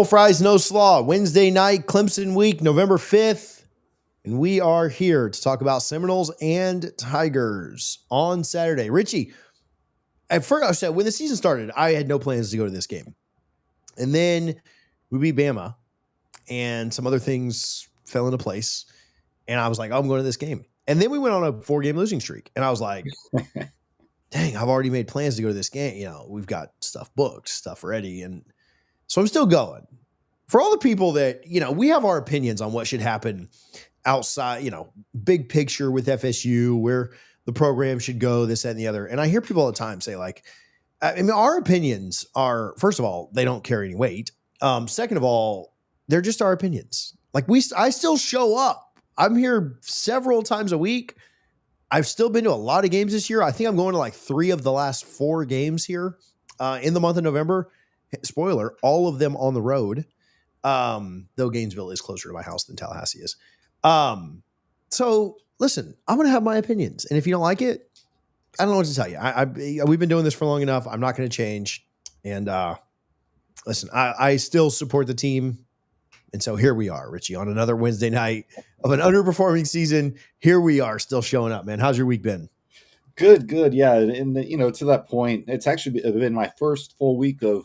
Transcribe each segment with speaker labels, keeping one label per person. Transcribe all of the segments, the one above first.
Speaker 1: Double Fries No Slaw, Wednesday night, Clemson week, November 5th. And we are here to talk about Seminoles and Tigers on Saturday. Richie, at first I said when the season started, I had no plans to go to this game. And then we beat Bama and some other things fell into place. And I was like, oh, I'm going to this game. And then we went on a 4-game losing streak. And I was like, dang, I've already made plans to go to this game. You know, we've got stuff booked, stuff ready. And so I'm still going. For all the people that, you know, we have our opinions on what should happen outside, you know, big picture with FSU, where the program should go, this, that, and the other. And I hear people all the time say, like, I mean, our opinions are, first of all, they don't carry any weight. Second of all, they're just our opinions. Like, I still show up. I'm here several times a week. I've still been to a lot of games this year. I think I'm going to like 3 of the last 4 games here in the month of November. Spoiler, all of them on the road. Though Gainesville is closer to my house than Tallahassee is. So listen, I'm going to have my opinions. And if you don't like it, I don't know what to tell you. We've been doing this for long enough. I'm not going to change. And listen, I still support the team. And so here we are, Richie, on another Wednesday night of an underperforming season. Here we are still showing up, man. How's your week been?
Speaker 2: Good. Yeah. And, you know, to that point, it's actually been my first full week of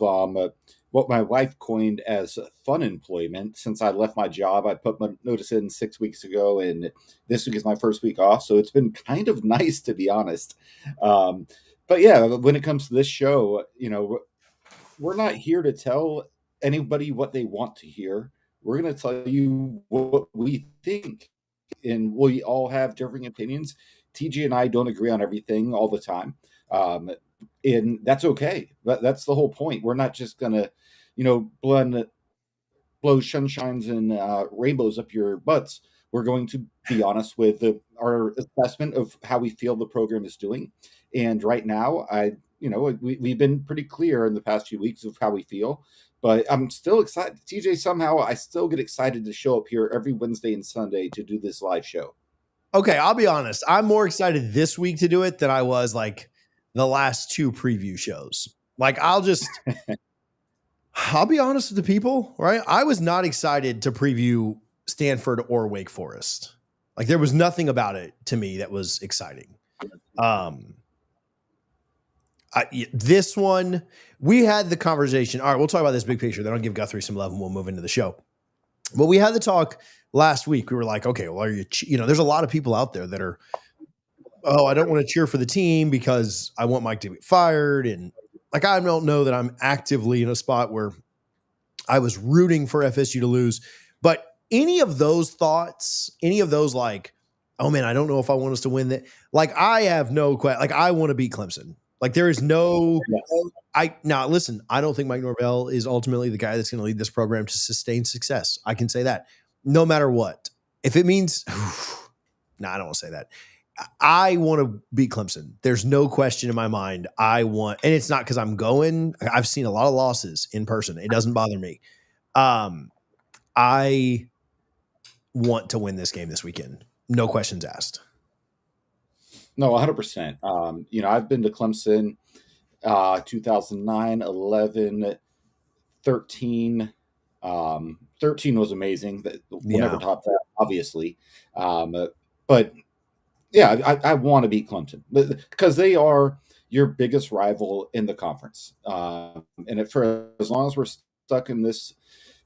Speaker 2: what my wife coined as fun employment since I left my job. I put my notice in 6 weeks ago, and this week is my first week off. So it's been kind of nice, to be honest. But yeah, when it comes to this show, you know, we're not here to tell anybody what they want to hear. We're going to tell you what we think, and we all have differing opinions. TG and I don't agree on everything all the time. And that's okay. But that's the whole point. We're not just going to, you know, blow sunshines and rainbows up your butts. We're going to be honest with our assessment of how we feel the program is doing. And right now, we've been pretty clear in the past few weeks of how we feel. But I'm still excited. TJ, somehow I still get excited to show up here every Wednesday and Sunday to do this live show.
Speaker 1: Okay, I'll be honest. I'm more excited this week to do it than I was like the last 2 preview shows. Like, I'll be honest with the people, right? I was not excited to preview Stanford or Wake Forest. Like, there was nothing about it to me that was exciting. This one, we had the conversation. All right, we'll talk about this big picture. Then I'll give Guthrie some love and we'll move into the show. But we had the talk last week. We were like, okay, well, there's a lot of people out there that are, I don't want to cheer for the team because I want Mike to be fired. And like, I don't know that I'm actively in a spot where I was rooting for FSU to lose. But any of those thoughts, any of those like, oh man, I don't know if I want us to win that. Like, I have no question. Like, I want to beat Clemson. Like, there is no, now listen, I don't think Mike Norvell is ultimately the guy that's going to lead this program to sustain success. I can say that no matter what. If it means, no, I don't want to say that. I want to beat Clemson. There's no question in my mind. And it's not because I'm going. I've seen a lot of losses in person. It doesn't bother me. I want to win this game this weekend. No questions asked.
Speaker 2: No, 100%. You know, I've been to Clemson 2009, 11, 13. 13 was amazing. We'll never top that, obviously. But yeah, I want to beat Clemson because they are your biggest rival in the conference. And for as long as we're stuck in this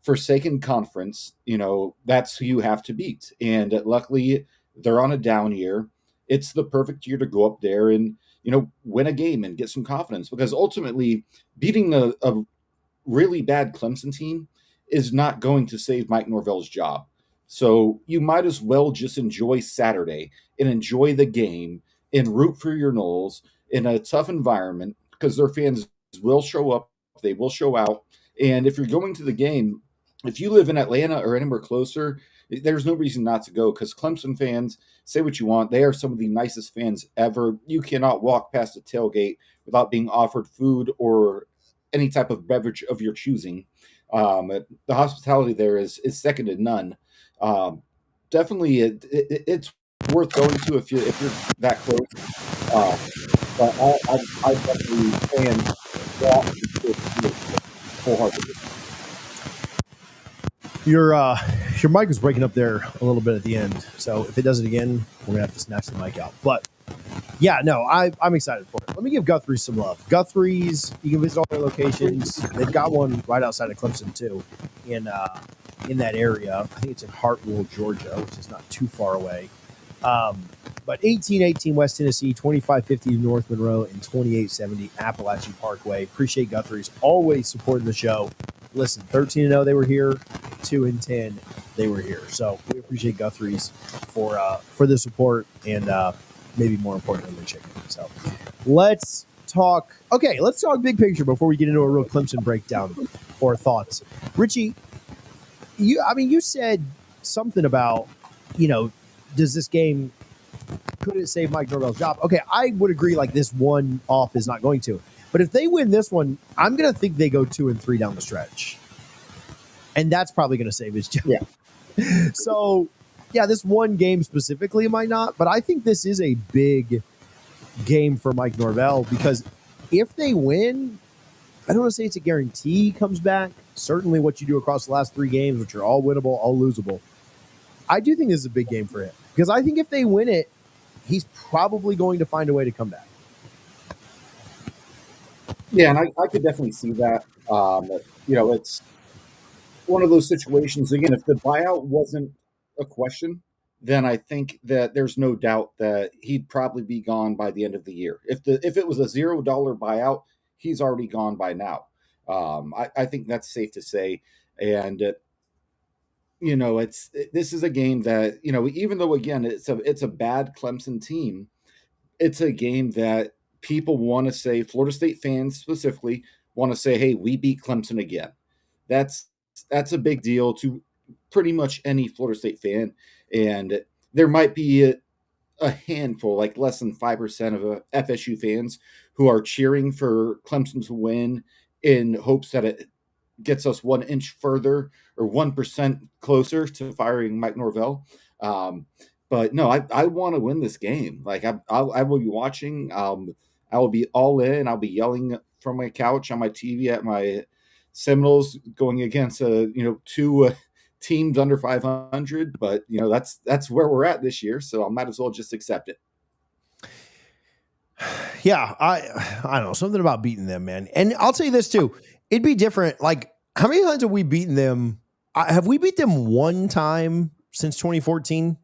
Speaker 2: forsaken conference, you know, that's who you have to beat. And luckily, they're on a down year. It's the perfect year to go up there and, you know, win a game and get some confidence, because ultimately beating a really bad Clemson team is not going to save Mike Norvell's job. So you might as well just enjoy Saturday and enjoy the game and root for your Noles in a tough environment, because their fans will show up. They will show out. And if you're going to the game, if you live in Atlanta or anywhere closer, there's no reason not to go, because Clemson fans, say what you want, they are some of the nicest fans ever. You cannot walk past a tailgate without being offered food or any type of beverage of your choosing. The hospitality there is second to none. Definitely, it's worth going to if you're that close. But I definitely want to wholeheartedly.
Speaker 1: Your mic was breaking up there a little bit at the end. So if it does it again, we're gonna have to snatch the mic out. But yeah, no, I'm excited for it. Let me give Guthrie some love. Guthrie's, you can visit all their locations. They've got one right outside of Clemson too, in that area. I think it's in Hartwell, Georgia, which is not too far away. But 1818 West Tennessee, 2550 North Monroe, and 2870 Appalachian Parkway. Appreciate Guthrie's always supporting the show. Listen, 13-0 they were here, 2-10 they were here. So we appreciate Guthrie's for the support and maybe more importantly the chicken. So let's talk. Okay, let's talk big picture before we get into a real Clemson breakdown or thoughts. Richie, you said something about, does this game, could it save Mike Norvell's job? Okay, I would agree. Like, this one off is not going to, but if they win this one, I'm going to think they go 2-3 down the stretch, and that's probably going to save his job.
Speaker 2: Yeah.
Speaker 1: So, yeah, this one game specifically might not, but I think this is a big game for Mike Norvell because if they win, I don't want to say it's a guarantee he comes back. Certainly what you do across the last 3 games, which are all winnable, all losable. I do think this is a big game for him because I think if they win it, he's probably going to find a way to come back.
Speaker 2: Yeah, and I could definitely see that. It's one of those situations, again, if the buyout wasn't a question, then I think that there's no doubt that he'd probably be gone by the end of the year. If it was a $0 buyout, he's already gone by now. I think that's safe to say. And this is a game that, even though again it's a bad Clemson team, it's a game that people want to say, Florida State fans specifically want to say, hey, we beat Clemson again. That's a big deal to pretty much any Florida State fan. And there might be a handful, like less than 5% of FSU fans who are cheering for Clemson to win in hopes that it gets us 1 inch further or 1% closer to firing Mike Norvell. But no, I want to win this game. Like I will be watching. I will be all in. I'll be yelling from my couch on my TV at my Seminoles going against 2 teams under 500. But that's where we're at this year, so I might as well just accept it.
Speaker 1: Yeah, I don't know, something about beating them, man. And I'll tell you this too, it'd be different. Like, how many times have we beaten them? Have we beat them one time since 2014?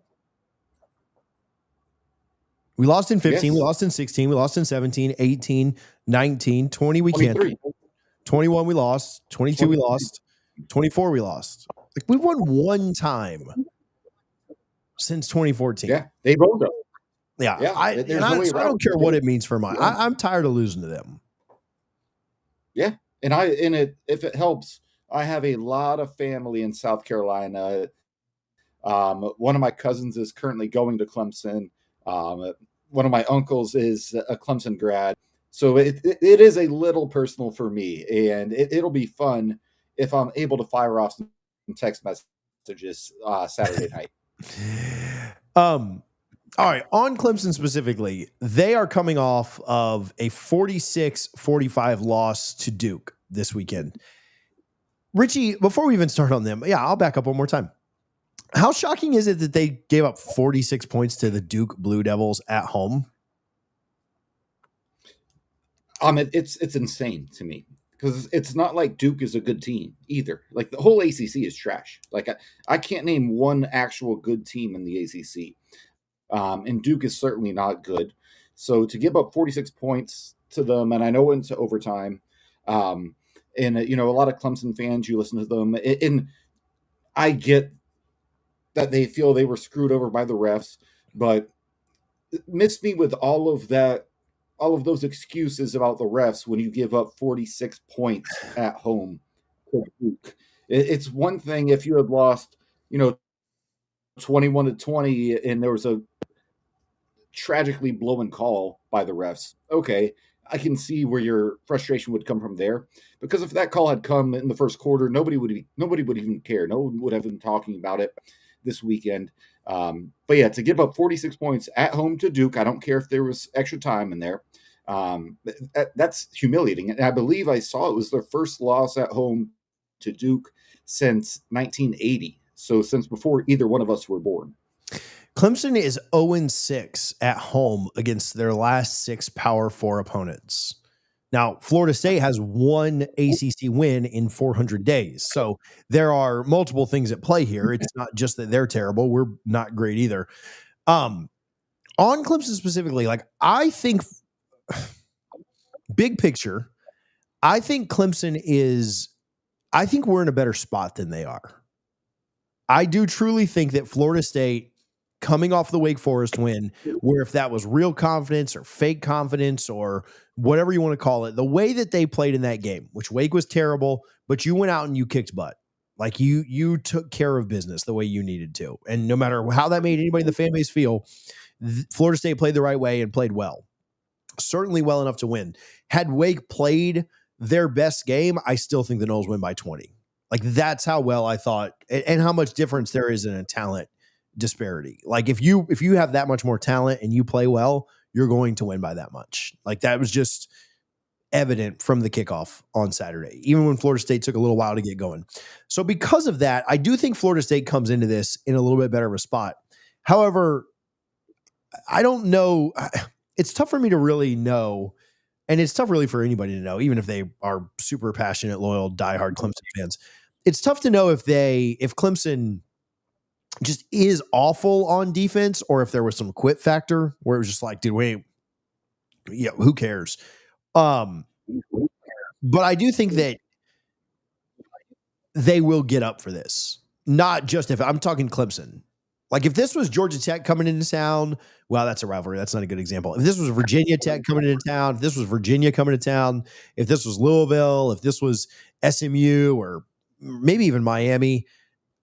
Speaker 1: We lost in 15, yes. We lost in 16, we lost in 17, 18, 19, 20 we can't. 21 we lost, 22 we lost, 24 we lost. Like, we won one time since 2014.
Speaker 2: Yeah, they rolled up.
Speaker 1: Yeah, I don't care what it means for mine. I'm tired of losing to them.
Speaker 2: Yeah, and if it helps, I have a lot of family in South Carolina. One of my cousins is currently going to Clemson. One of my uncles is a Clemson grad. So it is a little personal for me, and it'll be fun if I'm able to fire off some text messages Saturday night.
Speaker 1: All right, on Clemson specifically, they are coming off of a 46-45 loss to Duke this weekend. Richie, before we even start on them, I'll back up one more time. How shocking is it that they gave up 46 points to the Duke Blue Devils at home?
Speaker 2: It's insane to me because it's not like Duke is a good team either. Like, the whole ACC is trash. Like, I can't name one actual good team in the ACC. And Duke is certainly not good. So to give up 46 points to them, and I know into overtime, and a lot of Clemson fans, you listen to them, and I get that they feel they were screwed over by the refs, but miss me with all of those excuses about the refs when you give up 46 points at home to Duke. It's one thing if you had lost, 21-20, and there was a tragically blown call by the refs. Okay, I can see where your frustration would come from there, because if that call had come in the first quarter, nobody would even care. No one would have been talking about it this weekend. But yeah, to give up 46 points at home to Duke, I don't care if there was extra time in there. That's humiliating. And I believe I saw it was their first loss at home to Duke since 1980. So since before either one of us were born.
Speaker 1: Clemson is 0-6 at home against their last 6 Power 4 opponents. Now, Florida State has one ACC win in 400 days. So there are multiple things at play here. It's not just that they're terrible. We're not great either. On Clemson specifically, like I think big picture, I think Clemson is, I think we're in a better spot than they are. I do truly think that Florida State coming off the Wake Forest win, where if that was real confidence or fake confidence or whatever you want to call it, the way that they played in that game, which Wake was terrible, but you went out and you kicked butt. Like you took care of business the way you needed to. And no matter how that made anybody in the fan base feel, Florida State played the right way and played well. Certainly well enough to win. Had Wake played their best game, I still think the Noles win by 20. Like that's how well I thought and how much difference there is in a talent disparity. Like if you have that much more talent and you play well, you're going to win by that much. Like that was just evident from the kickoff on Saturday, even when Florida State took a little while to get going. So because of that, I do think Florida State comes into this in a little bit better of a spot. However, I don't know. It's tough for me to really know. And it's tough really for anybody to know, even if they are super passionate, loyal, diehard Clemson fans. It's tough to know if Clemson just is awful on defense or if there was some quit factor where it was just like, dude, wait, yeah, who cares? But I do think that they will get up for this. Not just if I'm talking Clemson. Like if this was Georgia Tech coming into town, well, that's a rivalry. That's not a good example. If this was Virginia Tech coming into town, if this was Virginia coming to town, if this was Louisville, if this was SMU or maybe even Miami,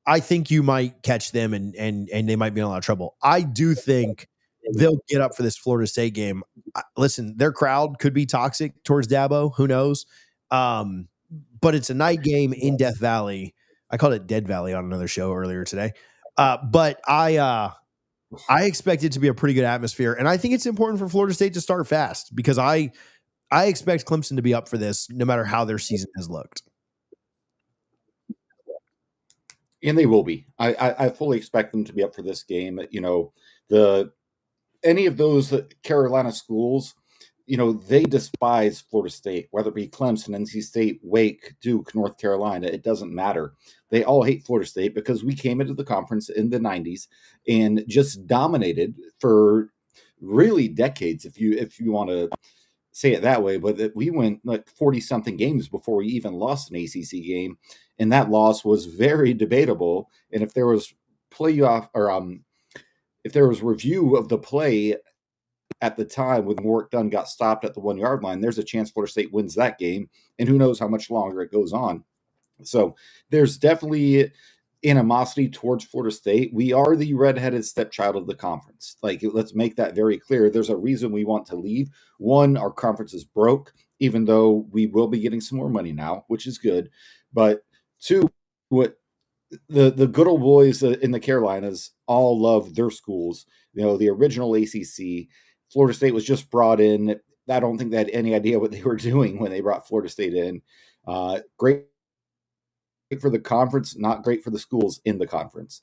Speaker 1: I think you might catch them and they might be in a lot of trouble. I do think they'll get up for this Florida State game. Listen, their crowd could be toxic towards Dabo. Who knows? But it's a night game in Death Valley. I called it Dead Valley on another show earlier today. But I expect it to be a pretty good atmosphere. And I think it's important for Florida State to start fast because I expect Clemson to be up for this no matter how their season has looked.
Speaker 2: And they will be. I fully expect them to be up for this game. You know, any of those Carolina schools, you know, they despise Florida State, whether it be Clemson, NC State, Wake, Duke, North Carolina. It doesn't matter. They all hate Florida State because we came into the conference in the 90s and just dominated for really decades, if you want to say it that way. But we went like 40-something games before we even lost an ACC game, and that loss was very debatable. And if there was playoff or if there was review of the play at the time when Warwick Dunn got stopped at the 1 yard line, there's a chance Florida State wins that game, and who knows how much longer it goes on. So there's definitely animosity towards Florida State. We are the redheaded stepchild of the conference. Like, let's make that very clear. There's a reason we want to leave. One, our conference is broke, even though we will be getting some more money now, which is good. But two, what the good old boys in the Carolinas all love their schools. You know, the original ACC. Florida State was just brought in. I don't think they had any idea what they were doing when they brought Florida State in. Great for the conference, not great for the schools in the conference.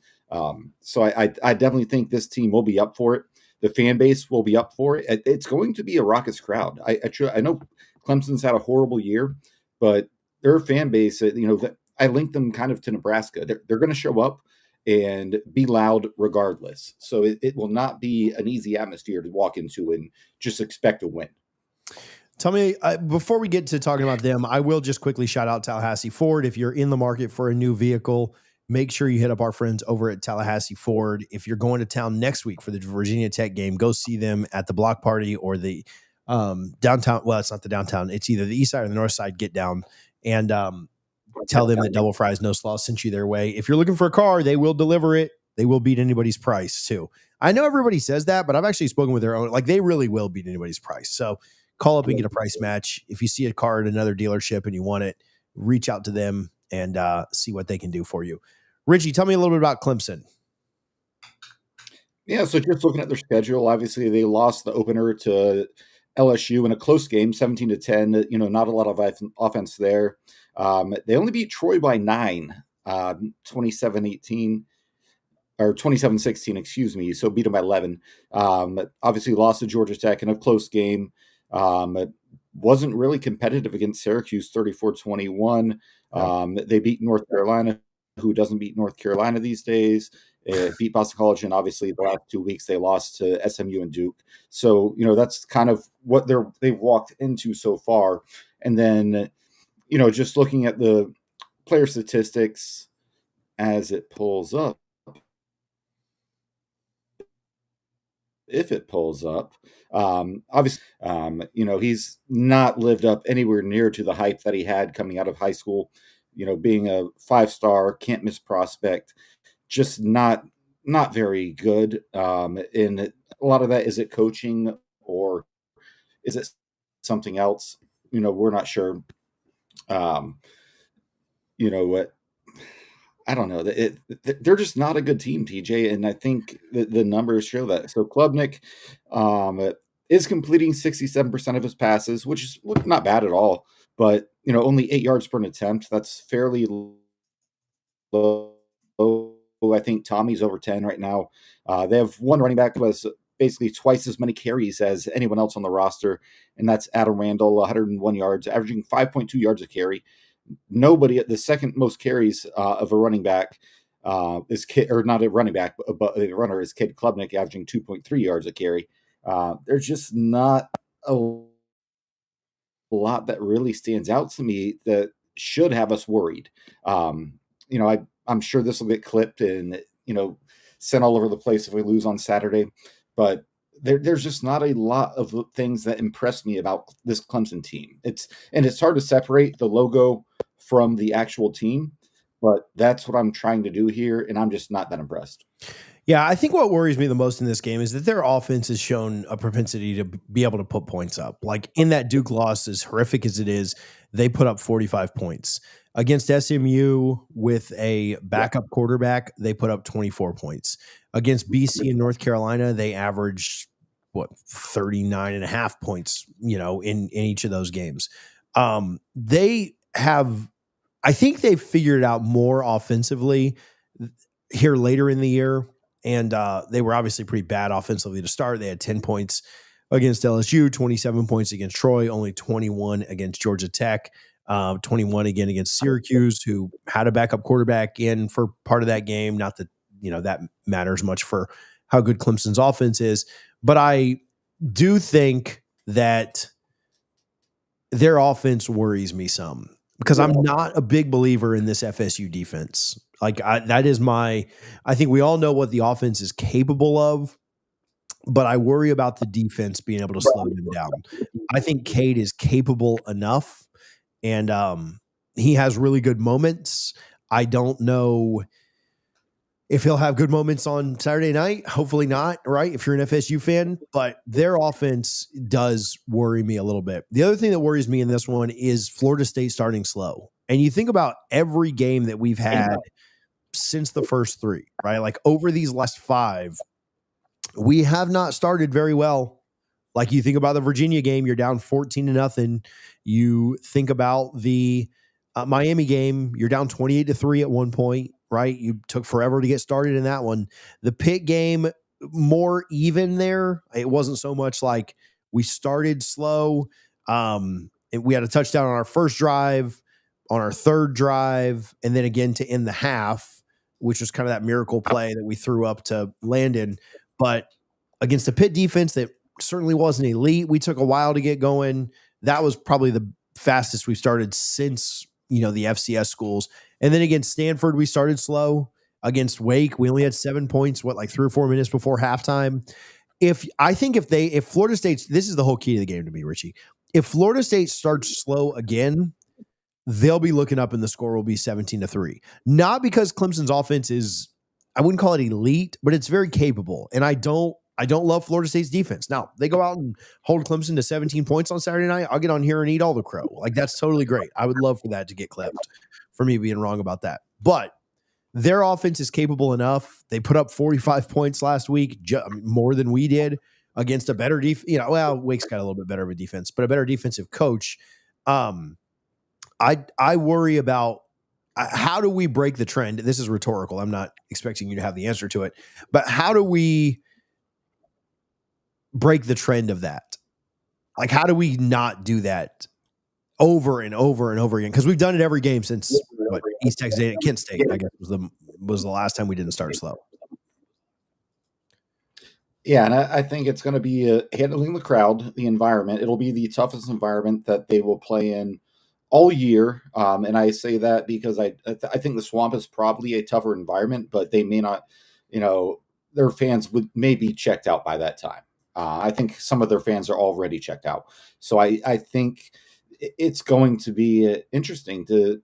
Speaker 2: So I definitely think this team will be up for it. The fan base will be up for it. It's going to be a raucous crowd. I know Clemson's had a horrible year, but their fan base, you know, I link them kind of to Nebraska. They're going to show up and be loud regardless. So it will not be an easy atmosphere to walk into and just expect a win.
Speaker 1: Tell me, before we get to talking about them, I will just quickly shout out Tallahassee Ford. If you're in the market for a new vehicle, make sure you hit up our friends over at Tallahassee Ford. If you're going to town next week for the Virginia Tech game, go see them at the block party or the downtown. Well, it's not the downtown. It's either the east side or the north side. Get down and tell them that Double Fries No Slaw sent you their way. If you're looking for a car, they will deliver it. They will beat anybody's price too. I know everybody says that, but I've actually spoken with their own. Like they really will beat anybody's price. So call up and get a price match. If you see a car at another dealership and you want it, reach out to them and see what they can do for you. Richie, tell me a little bit about Clemson.
Speaker 2: Yeah, so just looking at their schedule, obviously they lost the opener to LSU in a close game, 17-10. Not a lot of offense there. They only beat Troy by 9, 27-18. Or 27-16, excuse me. So beat them by 11. Obviously lost to Georgia Tech in a close game. It wasn't really competitive against Syracuse, 34-21. They beat North Carolina, who doesn't beat North Carolina these days. Beat Boston College, and obviously the last 2 weeks they lost to SMU and Duke. So, that's kind of what they've walked into so far. And then, just looking at the player statistics as it pulls up, if it pulls up. Obviously, he's not lived up anywhere near to the hype that he had coming out of high school. Being a 5-star, can't miss prospect, just not very good. And a lot of that, is it coaching or is it something else? We're not sure. What. I don't know. They're just not a good team, TJ, and I think the numbers show that. So Klubnik is completing 67% of his passes, which is not bad at all, but only 8 yards per attempt. That's fairly low. I think Tommy's over 10 right now. They have one running back who has basically twice as many carries as anyone else on the roster, and that's Adam Randall, 101 yards, averaging 5.2 yards a carry. Nobody at the second most carries of a running back is Kid, or not a running back, but a runner is Kid Klubnik, averaging 2.3 yards a carry. There's just not a lot that really stands out to me that should have us worried. I'm sure this will get clipped and sent all over the place if we lose on Saturday, but there's just not a lot of things that impress me about this Clemson team. It's hard to separate the logo from the actual team, but that's what I'm trying to do here, and I'm just not that impressed.
Speaker 1: Yeah, I think what worries me the most in this game is that their offense has shown a propensity to be able to put points up. Like in that Duke loss, as horrific as it is, they put up 45 points. Against SMU with a backup quarterback, they put up 24 points. Against BC and North Carolina, they averaged 39 and a half points, in each of those games. They have, I think they've figured it out more offensively here later in the year. And they were obviously pretty bad offensively to start. They had 10 points against LSU, 27 points against Troy, only 21 against Georgia Tech, 21 again against Syracuse, who had a backup quarterback in for part of that game. Not that, that matters much for how good Clemson's offense is. But I do think that their offense worries me some because I'm not a big believer in this FSU defense. I think we all know what the offense is capable of, but I worry about the defense being able to slow them down. I think Cade is capable enough, and he has really good moments. I don't know if he'll have good moments on Saturday night. Hopefully not, right? If you're an FSU fan, but their offense does worry me a little bit. The other thing that worries me in this one is Florida State starting slow. And you think about every game that we've had since the first 3, right? Like over these last 5, we have not started very well. Like you think about the Virginia game, you're down 14-0. You think about the Miami game, you're down 28-3 at one point, right? You took forever to get started in that one. The Pitt game, more even there. It wasn't so much like we started slow. We had a touchdown on our first drive, on our third drive, and then again to end the half, which was kind of that miracle play that we threw up to Landon. But against the Pitt defense that certainly wasn't elite, we took a while to get going. That was probably the fastest we've started since, the FCS schools. And then against Stanford, we started slow. Against Wake, we only had 7 points, 3 or 4 minutes before halftime. If Florida State, this is the whole key to the game to me, Richie. If Florida State starts slow again, they'll be looking up and the score will be 17-3. Not because Clemson's offense is, I wouldn't call it elite, but it's very capable. And I don't love Florida State's defense. Now, they go out and hold Clemson to 17 points on Saturday night. I'll get on here and eat all the crow. Like, that's totally great. I would love for that to get clipped, for me being wrong about that. But their offense is capable enough. They put up 45 points last week, more than we did against a better Wake's got a little bit better of a defense, but a better defensive coach. I worry about how do we break the trend? This is rhetorical. I'm not expecting you to have the answer to it, but how do we break the trend of that? Like, how do we not do that over and over and over again? Because we've done it every game since East Texas A&M, Kent State, I guess was the last time we didn't start slow.
Speaker 2: Yeah, and I think it's going to be handling the crowd, the environment. It'll be the toughest environment that they will play in all year. And I say that because I think the Swamp is probably a tougher environment, but they may not, their fans may be checked out by that time. I think some of their fans are already checked out. So I think it's going to be interesting to,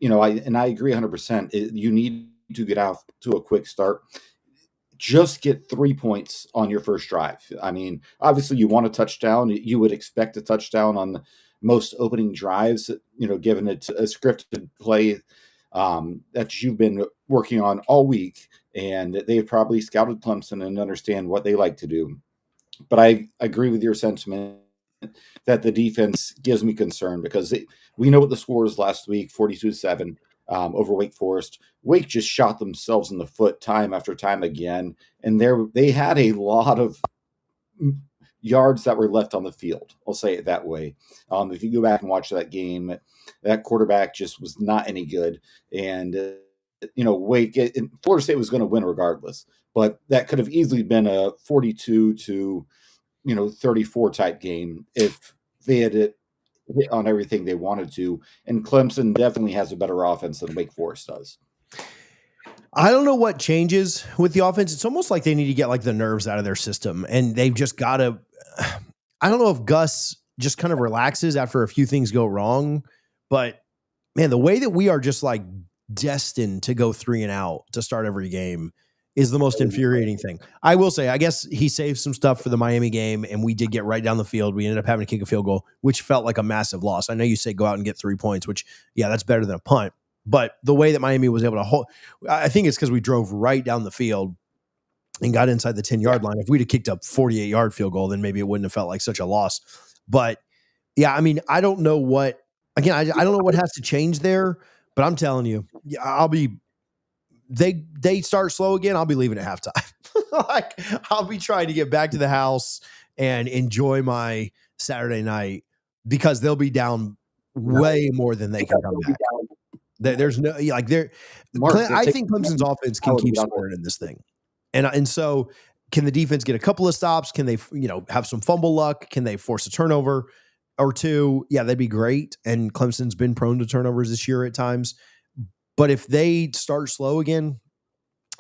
Speaker 2: I agree 100%. You need to get out to a quick start. Just get 3 points on your first drive. I mean, obviously you want a touchdown. You would expect a touchdown on most opening drives, given it's a scripted play that you've been working on all week. And they've probably scouted Clemson and understand what they like to do. But I agree with your sentiment that the defense gives me concern because we know what the score was last week, 42-7 over Wake Forest. Wake just shot themselves in the foot time after time again, and they had a lot of yards that were left on the field. I'll say it that way. If you go back and watch that game, that quarterback just was not any good, and Wake, Florida State was going to win regardless, but that could have easily been a 42-34 type game if they had hit on everything they wanted to. And Clemson definitely has a better offense than Wake Forest does.
Speaker 1: I don't know what changes with the offense. It's almost like they need to get like the nerves out of their system, and they've just got to. I don't know if Gus just kind of relaxes after a few things go wrong, but man, the way that we are just like destined to go 3 and out to start every game is the most infuriating thing. I will say, I guess he saved some stuff for the Miami game, and we did get right down the field. We ended up having to kick a field goal, which felt like a massive loss. I know you say go out and get 3 points, which, yeah, that's better than a punt. But the way that Miami was able to hold, I think it's because we drove right down the field and got inside the 10-yard line. If we'd have kicked up 48-yard field goal, then maybe it wouldn't have felt like such a loss. But, yeah, I mean, I don't know what – again, I don't know what has to change there, but I'm telling you, I'll be – they start slow again, I'll be leaving at halftime. Like, I'll be trying to get back to the house and enjoy my Saturday night because they'll be down way more than they can come back. There's no like there. I think Clemson's offense can keep scoring in this thing, and so can the defense get a couple of stops? Can they have some fumble luck? Can they force a turnover or two? Yeah, that'd be great. And Clemson's been prone to turnovers this year at times. But if they start slow again,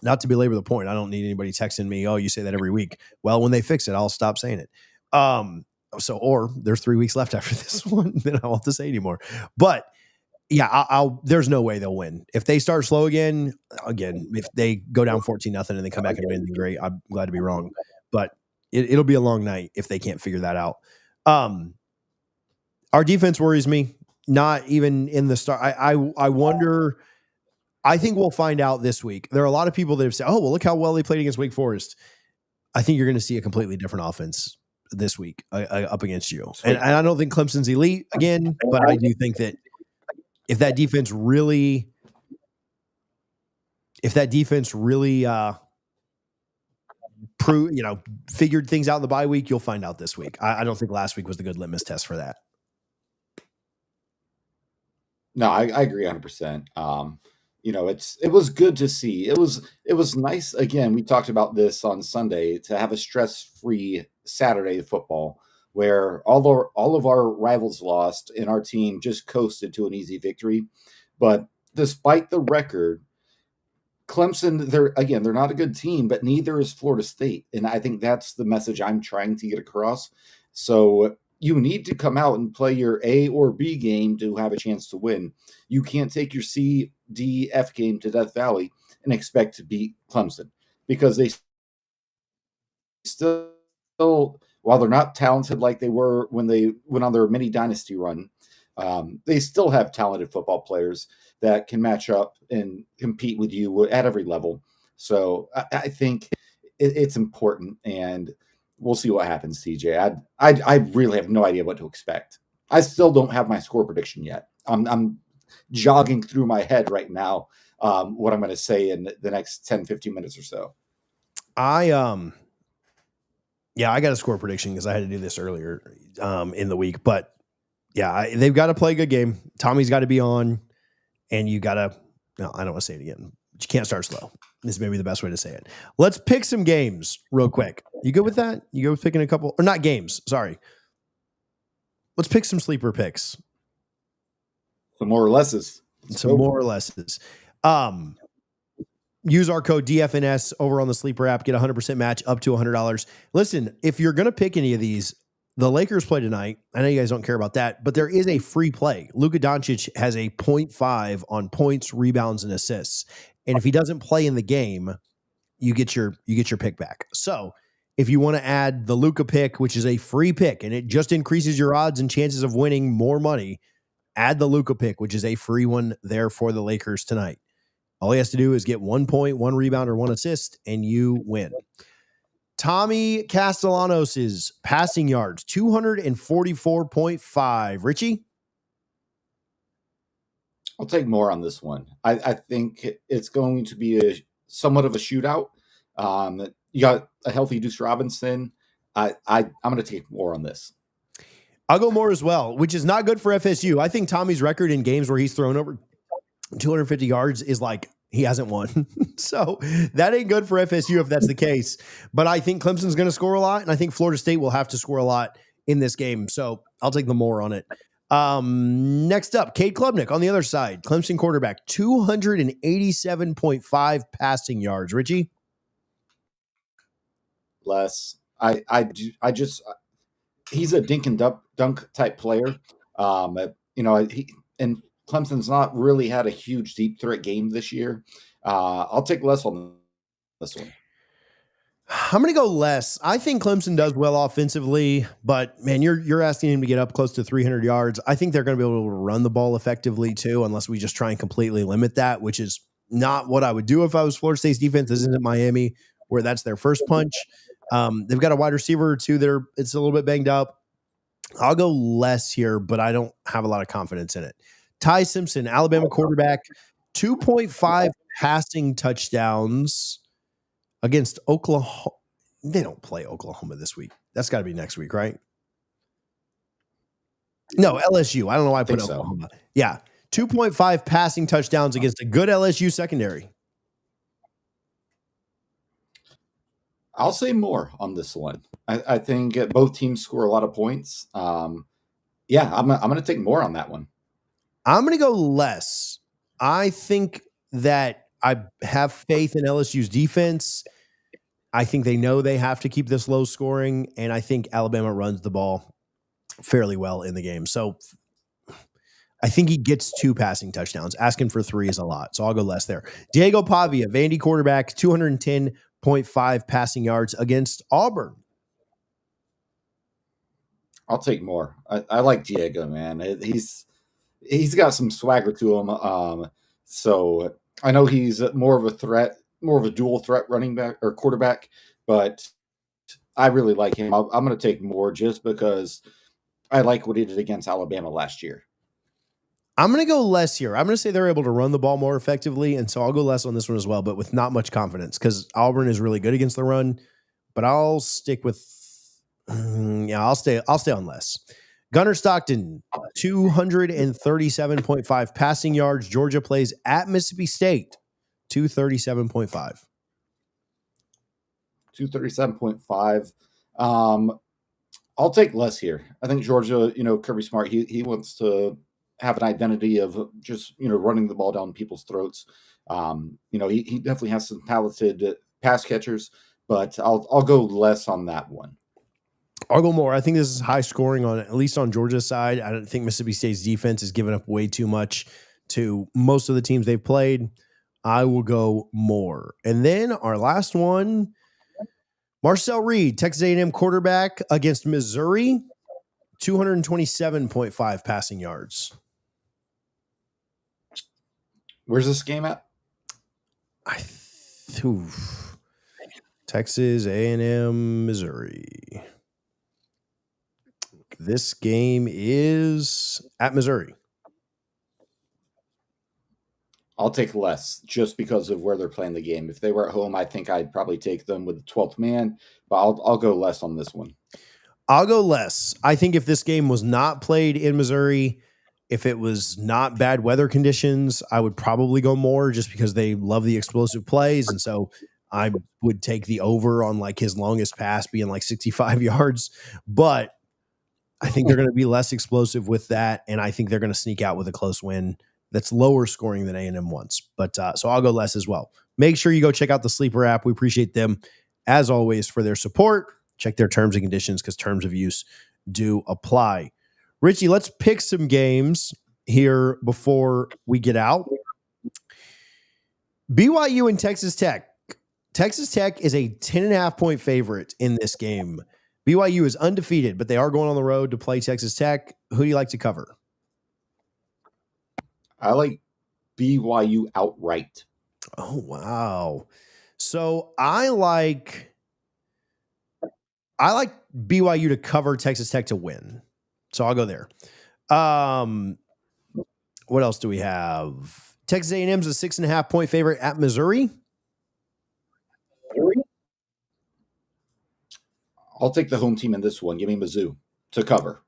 Speaker 1: not to belabor the point, I don't need anybody texting me, "Oh, you say that every week." Well, when they fix it, I'll stop saying it. Or there's 3 weeks left after this one, then I won't have to say anymore. But yeah, there's no way they'll win. If they start slow again, if they go down 14-0 and they come back and win, then great. I'm glad to be wrong. But it'll be a long night if they can't figure that out. Our defense worries me, not even in the start. I wonder, I think we'll find out this week. There are a lot of people that have said, oh, well, look how well they played against Wake Forest. I think you're going to see a completely different offense this week up against you. And I don't think Clemson's elite again, but I do think that if that defense really figured things out in the bye week, you'll find out this week. I don't think last week was the good litmus test for that.
Speaker 2: No, I agree 100%. It was good to see. It was nice. Again, we talked about this on Sunday to have a stress-free Saturday football where all of our rivals lost and our team just coasted to an easy victory. But despite the record, Clemson, they're not a good team, but neither is Florida State. And I think that's the message I'm trying to get across. So you need to come out and play your A or B game to have a chance to win. You can't take your C, D, F game to Death Valley and expect to beat Clemson because they still, while they're not talented like they were when they went on their mini dynasty run, they still have talented football players that can match up and compete with you at every level. So I think it's important. And we'll see what happens, TJ. I really have no idea what to expect. I still don't have my score prediction yet. I'm jogging through my head right now what I'm going to say in the next 10, 15 minutes or so.
Speaker 1: I got a score prediction because I had to do this earlier in the week. But yeah, they've got to play a good game. Tommy's got to be on, and you got to. No, I don't want to say it again. But you can't start slow. This may be the best way to say it. Let's pick some games real quick. You good with that? You go with picking a couple, or not games? Sorry. Let's pick some sleeper picks.
Speaker 2: Some more or lesses.
Speaker 1: More or lesses. Use our code DFNS over on the Sleeper app. Get a 100% match up to $100. Listen, if you're going to pick any of these, the Lakers play tonight. I know you guys don't care about that, but there is a free play. Luka Doncic has a 0.5 on points, rebounds, and assists. And if he doesn't play in the game, you get your pick back. So if you want to add the Luka pick, which is a free pick, and it just increases your odds and chances of winning more money, add the Luka pick, which is a free one there for the Lakers tonight. All he has to do is get 1 point, 1 rebound, or 1 assist, and you win. Tommy Castellanos' passing yards, 244.5. Richie?
Speaker 2: I'll take more on this one. I think it's going to be somewhat of a shootout. You got a healthy Deuce Robinson. I'm going to take more on this.
Speaker 1: I'll go more as well, which is not good for FSU. I think Tommy's record in games where he's thrown over 250 yards is like he hasn't won. So that ain't good for FSU if that's the case. But I think Clemson's going to score a lot, and I think Florida State will have to score a lot in this game. So I'll take the more on it. Next up, Cade Klubnik on the other side. Clemson quarterback, 287.5 passing yards. Richie?
Speaker 2: Less. He's a dink and dunk type player. And Clemson's not really had a huge deep threat game this year. I'll take less on this one.
Speaker 1: I'm going to go less. I think Clemson does well offensively, but man, you're asking him to get up close to 300 yards. I think they're going to be able to run the ball effectively too, unless we just try and completely limit that, which is not what I would do if I was Florida State's defense. This isn't Miami where that's their first punch. They've got a wide receiver or two. It's a little bit banged up. I'll go less here, but I don't have a lot of confidence in it. Ty Simpson, Alabama quarterback, 2.5 passing touchdowns against Oklahoma. They don't play Oklahoma this week. That's got to be next week, right? No, LSU. I don't know why I put Oklahoma. So. Yeah, 2.5 passing touchdowns against a good LSU secondary.
Speaker 2: I'll say more on this one. I think both teams score a lot of points. I'm going to take more on that one.
Speaker 1: I'm going to go less. I think that I have faith in LSU's defense. I think they know they have to keep this low scoring, and I think Alabama runs the ball fairly well in the game. So I think he gets 2 passing touchdowns. Asking for 3 is a lot, so I'll go less there. Diego Pavia, Vandy quarterback, 210.5 passing yards against Auburn.
Speaker 2: I'll take more. I like Diego, man. He's got some swagger to him. So I know he's more of a threat, more of a dual threat running back or quarterback, but I really like him. I'm going to take more just because I like what he did against Alabama last year.
Speaker 1: I'm going to go less here. I'm going to say they're able to run the ball more effectively, and so I'll go less on this one as well, but with not much confidence because Auburn is really good against the run. But I'll stick with, I'll stay on less. Gunnar Stockton, 237.5 passing yards. Georgia plays at Mississippi State, 237.5.
Speaker 2: 237.5. I'll take less here. I think Georgia, Kirby Smart, he wants to have an identity of just, running the ball down people's throats. He definitely has some talented pass catchers, but I'll go less on that one.
Speaker 1: I'll go more. I think this is high scoring at least on Georgia's side. I don't think Mississippi State's defense has given up way too much to most of the teams they've played. I will go more. And then our last one, Marcel Reed, Texas A&M quarterback against Missouri, 227.5 passing yards.
Speaker 2: Where's this game at?
Speaker 1: Texas A&M, Missouri. This game is at Missouri.
Speaker 2: I'll take less just because of where they're playing the game. If they were at home, I think I'd probably take them with the 12th man, but I'll go less on this one.
Speaker 1: I'll go less. I think if this game was not played in Missouri, if it was not bad weather conditions, I would probably go more just because they love the explosive plays. And so I would take the over on like his longest pass being like 65 yards. But I think they're going to be less explosive with that. And I think they're going to sneak out with a close win that's lower scoring than A&M wants. But so I'll go less as well. Make sure you go check out the Sleeper app. We appreciate them, as always, for their support. Check their terms and conditions because terms of use do apply. Richie, let's pick some games here before we get out. BYU and Texas Tech. Texas Tech is a 10.5-point favorite in this game. BYU is undefeated, but they are going on the road to play Texas Tech. Who do you like to cover?
Speaker 2: I like BYU outright.
Speaker 1: Oh, wow. So I like BYU to cover, Texas Tech to win. So I'll go there. What else do we have? Texas A&M's a 6.5-point favorite at Missouri.
Speaker 2: I'll take the home team in this one. Give me Mizzou to cover.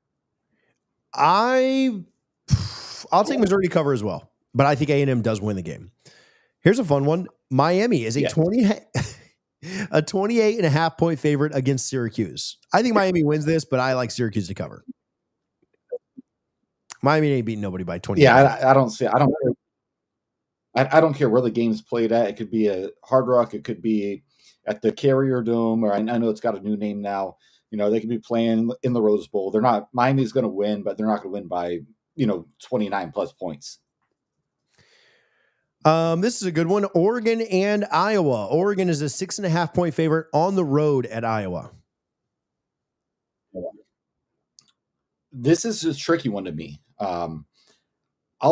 Speaker 1: I'll take Missouri to cover as well, but I think A&M does win the game. Here's a fun one. Miami is a 28.5-point favorite against Syracuse. I think Miami wins this, but I like Syracuse to cover. Miami ain't beating nobody by 20.
Speaker 2: Yeah, I don't care where the game's played at. It could be a Hard Rock. It could be at the Carrier Dome, or I know it's got a new name now. You know, they could be playing in the Rose Bowl. They're not. Miami's going to win, but they're not going to win by 29 plus points.
Speaker 1: This is a good one. Oregon and Iowa. Oregon is a 6.5-point favorite on the road at Iowa.
Speaker 2: This is a tricky one to me. I'll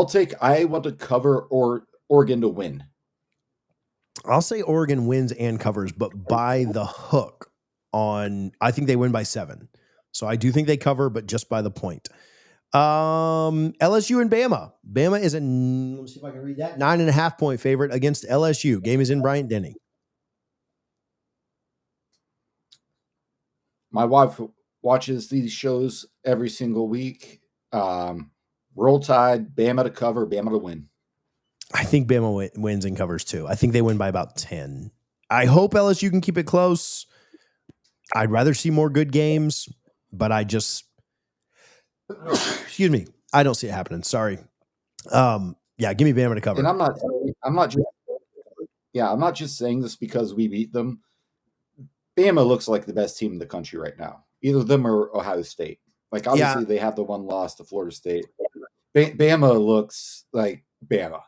Speaker 2: take Iowa to cover or Oregon to win.
Speaker 1: I'll say Oregon wins and covers, but by the hook I think they win by 7. So I do think they cover, but just by the point. LSU and Bama. Bama is let me see if I can read that, 9.5-point favorite against LSU. Game is in Bryant-Denny.
Speaker 2: My wife watches these shows every single week. Roll Tide, Bama to cover, Bama to win.
Speaker 1: I think Bama wins and covers too. I think they win by about 10. I hope LSU can keep it close. I'd rather see more good games, but excuse me, I don't see it happening. Sorry. Yeah, give me Bama to cover.
Speaker 2: And I'm not just saying this because we beat them. Bama looks like the best team in the country right now. Either them or Ohio State. Like, obviously, they have the one loss to Florida State. Bama looks like Bama.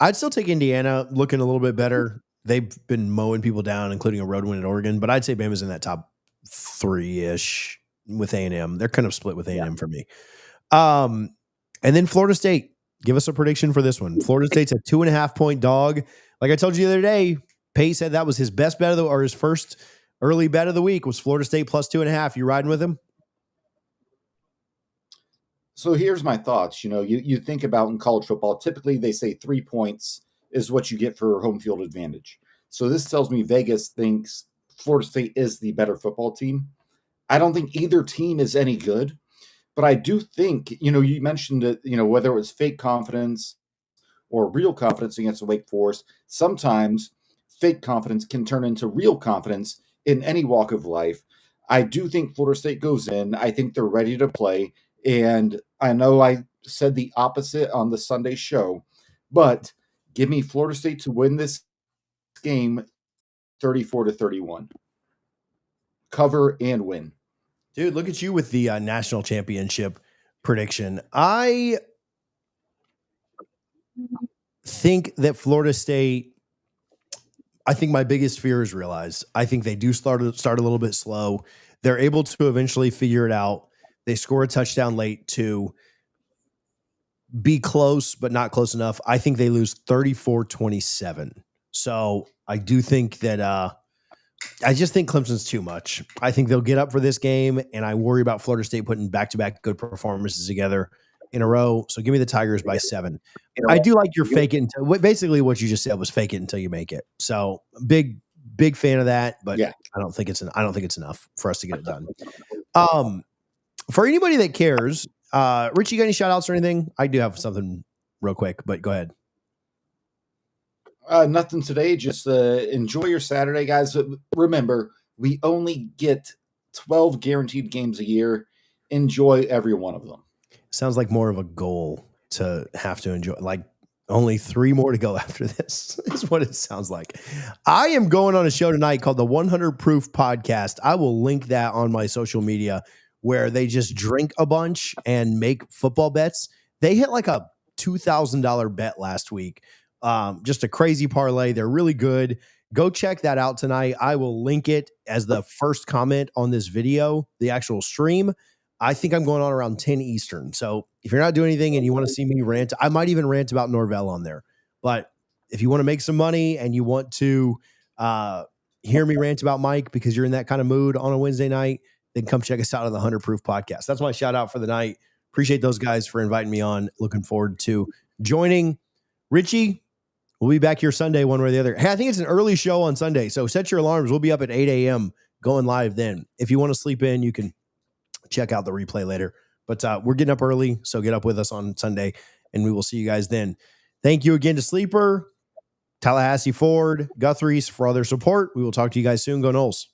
Speaker 1: I'd still take Indiana, looking a little bit better. They've been mowing people down, including a road win at Oregon. But I'd say Bama's in that top 3-ish with A&M. They're kind of split with A&M for me. And then Florida State. Give us a prediction for this one. Florida State's a 2.5-point dog. Like I told you the other day, Pate said that was his best bet or his first early bet of the week was Florida State plus 2.5. You riding with him?
Speaker 2: So here's my thoughts. You think about in college football, typically they say 3 points is what you get for home field advantage. So this tells me Vegas thinks Florida State is the better football team. I don't think either team is any good, but I do think, you mentioned it, whether it was fake confidence or real confidence against Wake Forest, sometimes fake confidence can turn into real confidence in any walk of life. I do think Florida State goes in. I think they're ready to play. And I know I said the opposite on the Sunday show, but give me Florida State to win this game 34-31. Cover and win.
Speaker 1: Dude, look at you with the national championship prediction. I think that Florida State, I think my biggest fear is realized. I think they do start a little bit slow. They're able to eventually figure it out. They score a touchdown late to be close, but not close enough. I think they lose 34-27. So I do think that I just think Clemson's too much. I think they'll get up for this game, and I worry about Florida State putting back-to-back good performances together in a row. So give me the Tigers by 7. I do like your fake it until basically what you just said was fake it until you make it. So big fan of that, but
Speaker 2: Yeah.
Speaker 1: I don't think it's enough for us to get it done. For anybody that cares, Richie, got any shout outs or anything? I do have something real quick, but go ahead.
Speaker 2: Nothing today. Just enjoy your Saturday, guys. Remember, we only get 12 guaranteed games a year. Enjoy every one of them.
Speaker 1: Sounds like more of a goal to have to enjoy. Like only 3 more to go after this is what it sounds like. I am going on a show tonight called the 100 Proof Podcast. I will link that on my social media, where they just drink a bunch and make football bets. They hit like a $2,000 bet last week. Just a crazy parlay. They're really good. Go check that out tonight. I will link it as the first comment on this video, the actual stream. I think I'm going on around 10 Eastern. So if you're not doing anything and you want to see me rant, I might even rant about Norvell on there. But if you want to make some money and you want to hear me rant about Mike because you're in that kind of mood on a Wednesday night, then come check us out on the 100 Proof Podcast. That's my shout out for the night. Appreciate those guys for inviting me on. Looking forward to joining. Richie, we'll be back here Sunday one way or the other. Hey, I think it's an early show on Sunday, so set your alarms. We'll be up at 8 a.m. going live then. If you want to sleep in, you can check out the replay later. But we're getting up early, so get up with us on Sunday, and we will see you guys then. Thank you again to Sleeper, Tallahassee Ford, Guthrie's for all their support. We will talk to you guys soon. Go Noles.